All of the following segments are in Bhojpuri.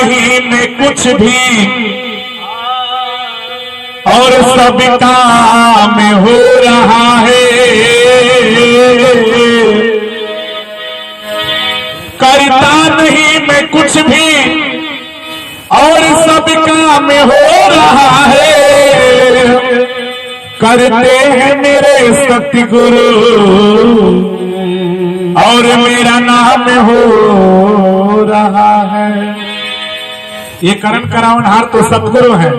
नहीं मैं कुछ भी और सब काम हो रहा है। करता नहीं मैं कुछ भी और सब काम हो रहा है। करते हैं मेरे सतगुरु और मेरा नाम हो रहा है। ये करण करावनहार तो सतगुरु है।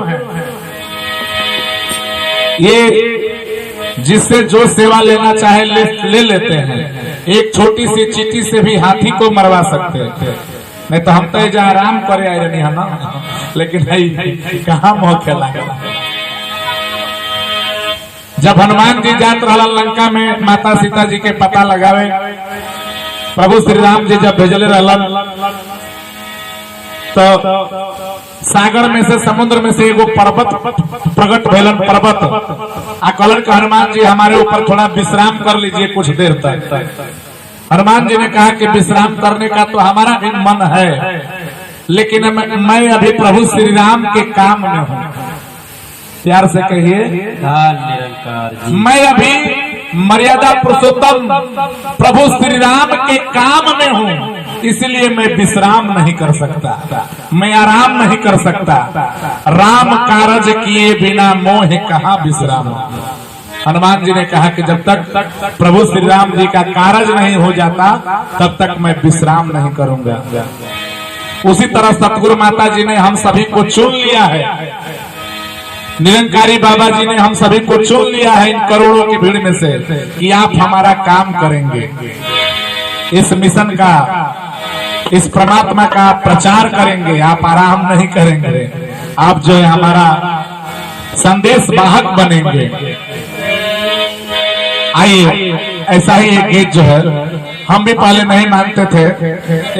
ये जिससे जो सेवा लेना चाहे ले लेते हैं। एक छोटी सी चींटी से भी हाथी को मरवा सकते हैं। नहीं तो हम तो जहाँ आराम करे आए रही है ना, लेकिन नहीं कहाँ मोह खेला। जब हनुमान जी जात रहा लंका में माता सीता जी के पता लगावे, प्रभु श्री राम जी जब भेजले रहलन तो सागर में से समुद्र में से एगो पर्वत प्रकट भेलन। पर्वत आ कहलन कि हनुमान जी हमारे ऊपर थोड़ा विश्राम कर लीजिए कुछ देर तक। हनुमान जी ने कहा कि विश्राम करने का तो हमारा भी मन है, लेकिन मैं अभी प्रभु श्री राम के काम में हूँ। प्यार से कहिए निरंकार जी। मैं अभी मर्यादा पुरुषोत्तम प्रभु श्री राम के काम में हूँ, इसलिए मैं विश्राम नहीं कर सकता, मैं आराम नहीं कर सकता। राम कारज किए बिना मोह कहाँ विश्राम। हनुमान जी ने कहा कि जब तक प्रभु श्री राम जी का कारज नहीं हो जाता तब तक मैं विश्राम नहीं करूंगा। उसी तरह सतगुरु माता जी ने हम सभी को चुन लिया है। निरंकारी बाबा जी ने हम सभी को चुन लिया है इन करोड़ों की भीड़ में से कि आप हमारा काम करेंगे, इस मिशन का, इस परमात्मा का प्रचार करेंगे। आप आराम नहीं करेंगे, आप जो है हमारा संदेश वाहक बनेंगे। आइए, ऐसा ही एक गीत जो है हम भी पहले नहीं मानते थे,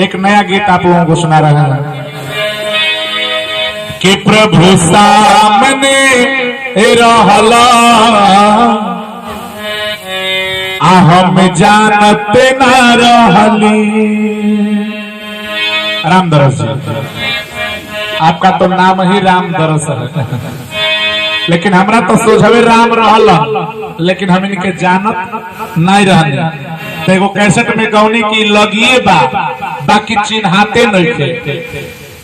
एक नया गीत आप लोगों को सुना रहे हैं कि प्रभु सामने रहला हम जानते ना रहली। राम दरस जी, आपका तो नाम ही राम दरस है, लेकिन हमरा तो सोझवे राम रहला, लेकिन हम इनके जानत नहीं रहने। तो एगो कैसेट में गौनी की लगिए बा बाकी चिन्हाते नहीं थे।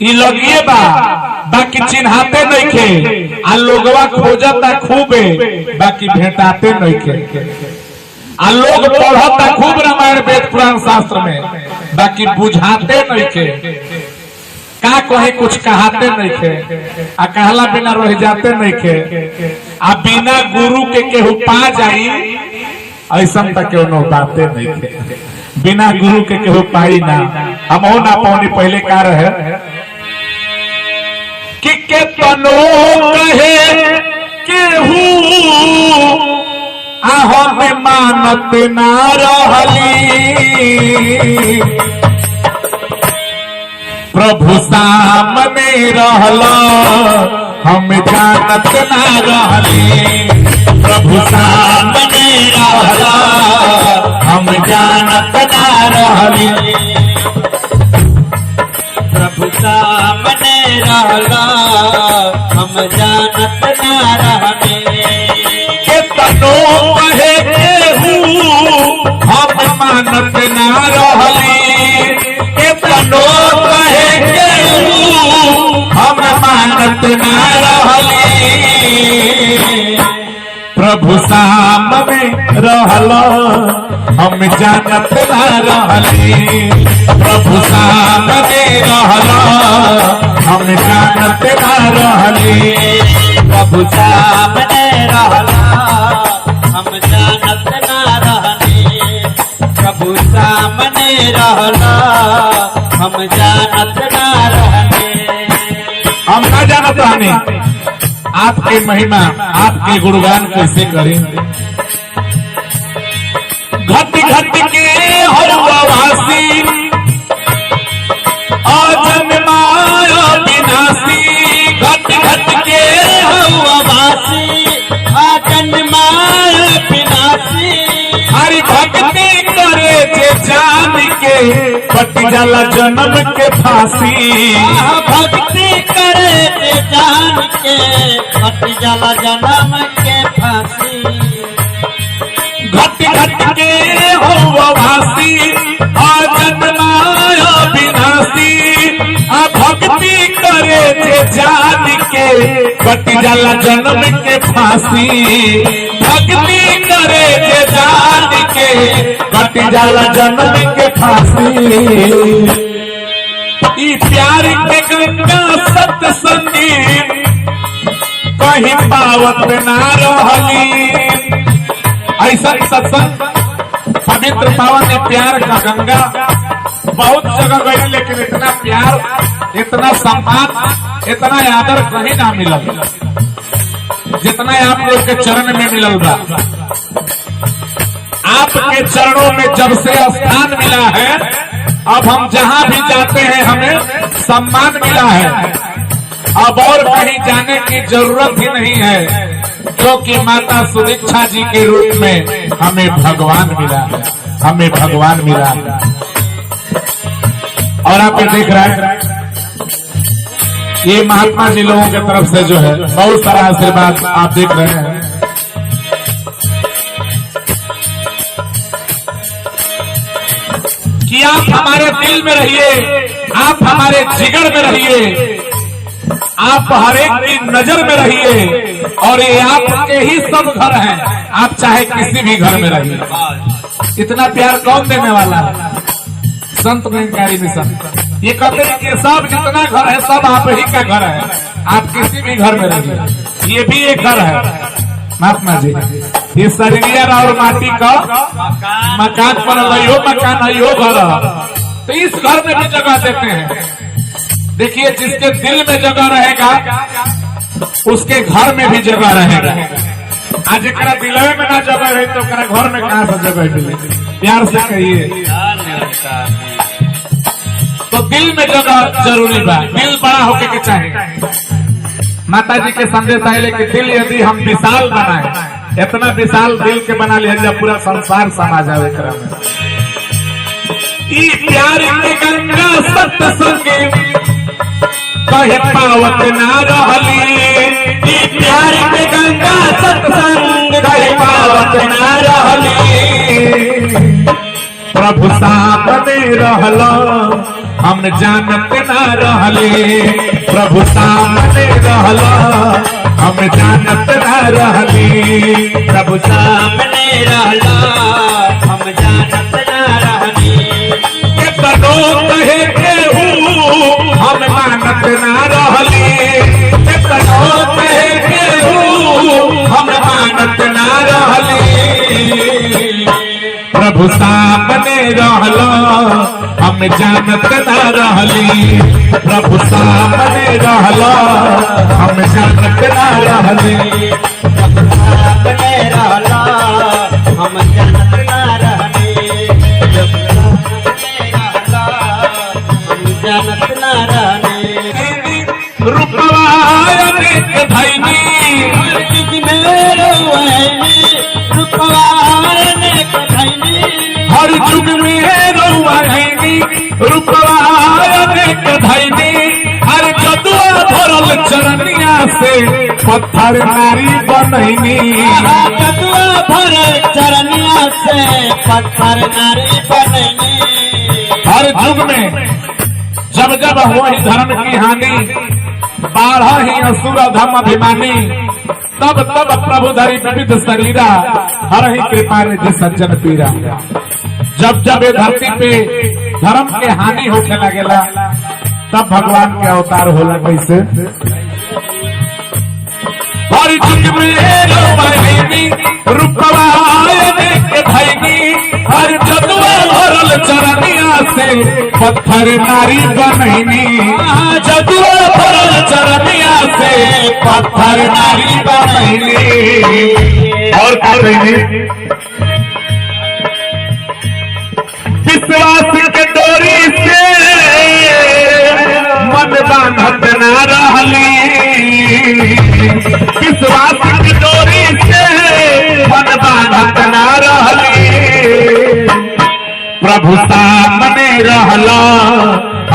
ई लगिए बा बाकी चिन्हाते नहीं थे, आ लोगवा खोजता खूबे बाकी भेंटाते नहीं थे। आ लोग पढ़ता खूब रामायण वेद पुराण शास्त्र में, बाकी बुझाते नहीं थे। का कहे कुछ कहाते नहीं थे, आ कहला बिना रह जाते नहीं थे। आ बिना गुरु के केहू पा जाई ऐसा तक केहू न पाते नहीं थे। बिना गुरु के केहू पाई ना, हम हो ना पौनी। पहले का रहे कि केतनो कहे केहू हम मानत ना रहली। प्रभु सामने रहला हम जानत ना रहली। प्रभु सामने रहला हम जानत ना रहली। प्रभु सामने रहला हम जानत ना रहली। केतनो कहे केहू हम मानत ना रहली। केतनो कहे केहू हम मानत ना रहली। प्रभु सामने रहला हम जानत ना रहली। प्रभु सामने रहला हम जानत ना रहली। प्रभु सामने रहला हम जानत ना रहली। प्रभु सामने रहला हम जानत ना रहली। हम ना जानत रहनी आपकी महिमा, आपके गुणगान कैसे करें। घट घट के हरवासी अजन्माया विनाशी। घट घट के हरवासी अजन्माया विनाशी। हरि भक्ति करे जे जान के कट जाला जन्म के फांसी। भक्ति करे जे जान के कट जाला जन्म के फांसी घट घट के हो वासी जन्माया विनाशी भक्ति करे जे जान के कट जाला जन्म के फांसी भक्ति करे जे जान के कट जाला जन्म के फांसी ई प्यार के गंगा सत्संगी कहीं पावत ना रहली ऐसा सत्संग पवित्र पावन है प्यार का गंगा बहुत जगह गई लेकिन इतना प्यार इतना सम्मान इतना आदर कहीं ना मिला जितना आप लोग के चरण में मिलल बा। आपके चरणों में जब से स्थान मिला है अब हम जहां भी जाते हैं हमें सम्मान मिला है। अब और कहीं जाने की जरूरत ही नहीं है क्योंकि माता सुदीक्षा जी के रूप में हमें भगवान मिला है हमें भगवान मिला है। और आप ये देख रहे हैं ये महात्मा जी लोगों की तरफ से जो है बहुत सारा आशीर्वाद आप देख रहे हैं। कि आप हमारे दिल में रहिए आप हमारे जिगर में रहिए आप हर एक की नजर में रहिए और ये आपके ही सब घर हैं आप चाहे किसी भी घर में रहिए। इतना प्यार कौन देने वाला है? संत निरंकारी मिशन ये कहते हैं कि सब जितना घर है सब आप ही का घर है आप किसी भी घर में रहिए। ये भी एक घर है महात्मा जी ये सरिया और माटी का मकान पर यो मकान है यो घर तो इस घर में भी जगह देते हैं। देखिए जिसके दिल में जगह रहेगा उसके घर में भी जगह रहेगा। आज एक दिलवे में ना जगह है तो घर में कहां से जगह मिले? प्यार से कहिए तो दिल में जगह जरूरी बा दिल बड़ा होके के चाहे। माता जी के संदेश आए कि दिल यदि हम विशाल बनाए इतना विशाल दिल के बना लिया जब पूरा संसार समा जाए प्यार के गंगा सत्संगी कहे पावत ना रहली प्यार के गंगा सत्संग कहे पावत ना रहली प्रभु सामने रहला हम जानत ना रहली प्रभु सामने रहला हम जानत ना रहली प्रभु सामने रहला हम जानत ना रहली कितनो कहे केहू हम मानत ना रहली कितनो कहे केहू हम मानत ना रहली प्रभु सामने रहला हम जानत ना रहली प्रभु सामने रहला हम जानत ना रहली सामने रहला हम जानत ना रहली हम जानत ना रहली रूपवा अनेक धैनी रूपवा अनेक धैनी हर जुग में रहुआनी रूपवा अनेक धैनी हर जदुआ भरल चरनिया से पत्थर नारी बनैनी जदुआ भरल चरनिया से पत्थर नारी बनैनी। हर युग में जब जब हुई धर्म की हानि बाढ़ ही असुर धर्म अभिमानी तब तब प्रभु धरी विविध शरीरा हर ही कृपा निधि सज्जन पीरा। जब जब ये धरती पे धर्म के हानि होने लगेला तब भगवान के अवतार होला कैसे हर युग में रूपवा अनेक धैनी हर जदुआ भरल चरनिया से पत्थर नारी बनैनी जदुआ भरल चरनिया से पत्थर नारी बनैनी। और विश्वास के डोरी से मन बांधत ना रहली विश्वास की डोरी से मन बांधत ना रहली प्रभु सामने रहला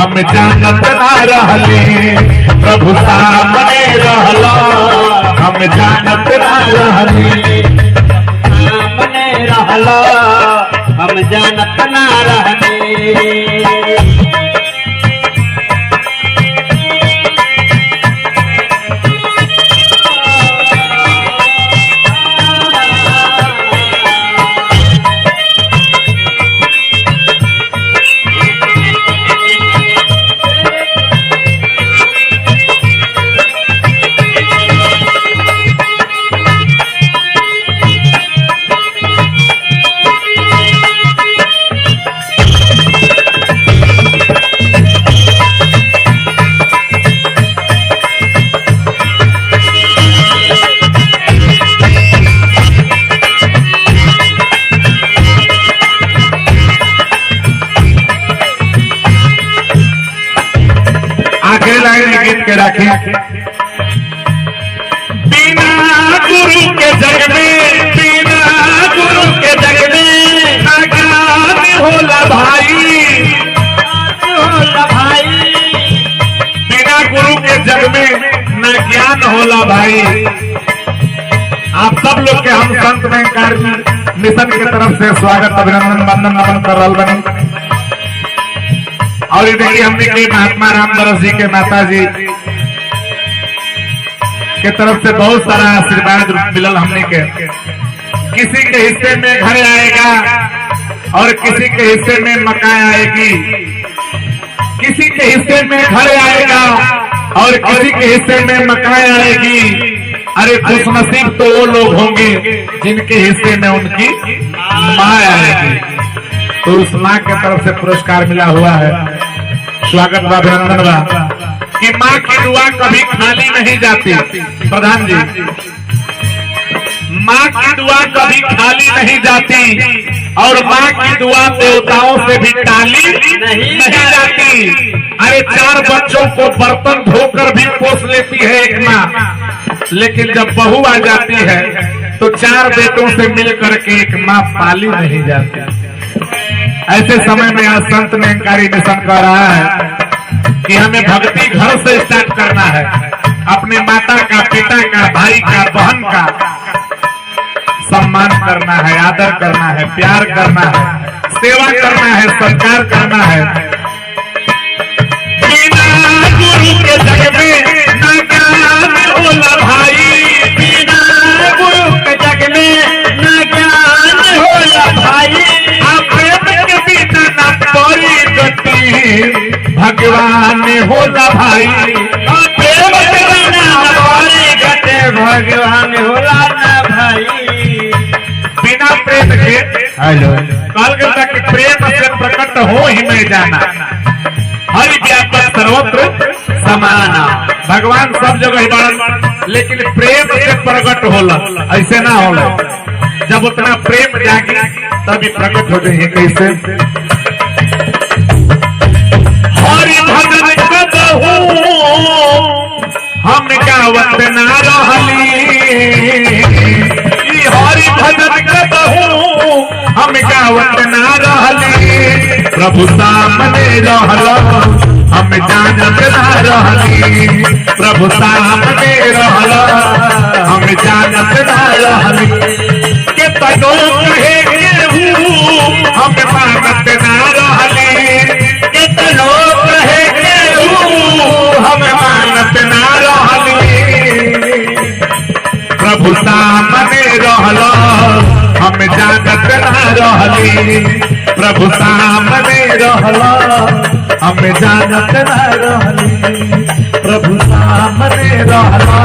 हम जानत ना रहली प्रभु सामने रहला हम जानत ना रहनी। सामने रहला हम जानत ना रहनी। आखिरी लाइन गीत के राखी। बिना गुरु के जग में, बिना गुरु के जग में ना ज्ञान होला भाई, होला भाई। बिना गुरु के जग में ना ज्ञान होला भाई। आप सब लोग के हम संत निरंकार मिशन की तरफ से स्वागत अभिनंदन वंदन नमन कर रहा बनी। और ये देखिए हमने के महात्मा रामदरस जी के माता जी के तरफ से बहुत सारा आशीर्वाद मिलल हमने के। किसी के हिस्से में घर आएगा और किसी के हिस्से में मकान आएगी, किसी के हिस्से में घर आएगा और किसी के हिस्से में मकान आएगी। अरे खुशनसीब तो वो लोग होंगे जिनके हिस्से में उनकी माँ आएगी। तो उस माँ के तरफ से पुरस्कार मिला हुआ है। स्वागत बा, अभिनंदन बा कि माँ की दुआ कभी खाली नहीं जाती। प्रधान जी, माँ की दुआ कभी खाली नहीं जाती और माँ की दुआ देवताओं से भी टाली नहीं जाती। अरे 4 बच्चों को बर्तन धोकर भी पोस लेती है एक माँ, लेकिन जब बहू आ जाती है तो 4 बेटों से मिलकर के एक माँ पाली नहीं जाती। ऐसे समय में आज संत निरंकारी मिशन कर रहा है कि हमें भक्ति घर से स्टार्ट करना है। अपने माता का, पिता का, भाई का, बहन का सम्मान करना है, आदर करना है, प्यार करना है, सेवा करना है, सत्कार करना है। बिना गुरु के जग में ना ज्ञान होला भाई, बिना गुरु के जग में ना ज्ञान होला भाई। भगवान होला भाई, प्रेम के बिना हमारी गते भगवान होला ना भाई। बिना प्रेम के हेलो काल करता कि प्रेम से प्रकट हो ही में जाना, हरि व्यापक सर्वत्र समाना। भगवान सब जगह बड़ा, लेकिन प्रेम से प्रकट होला, ऐसे ना होला। जब उतना प्रेम जागे तभी प्रकट हो जाए। कैसे? हरि भजन कबहू हम गावत ना रहली, हरि भजन कबहू हम गावत ना रहली। प्रभु सामने रहला हम जानत ना रहली, प्रभु सामने रहला हम जानत ना रहली। के तनो कहे केहू हम मानत ना रहली, के तनो कहे केहू हम मानत ना रहली। प्रभु सामने रहला हम जानत ना रहली, प्रभु सामने रहला हम जानत ना रहली, प्रभु सामने रहला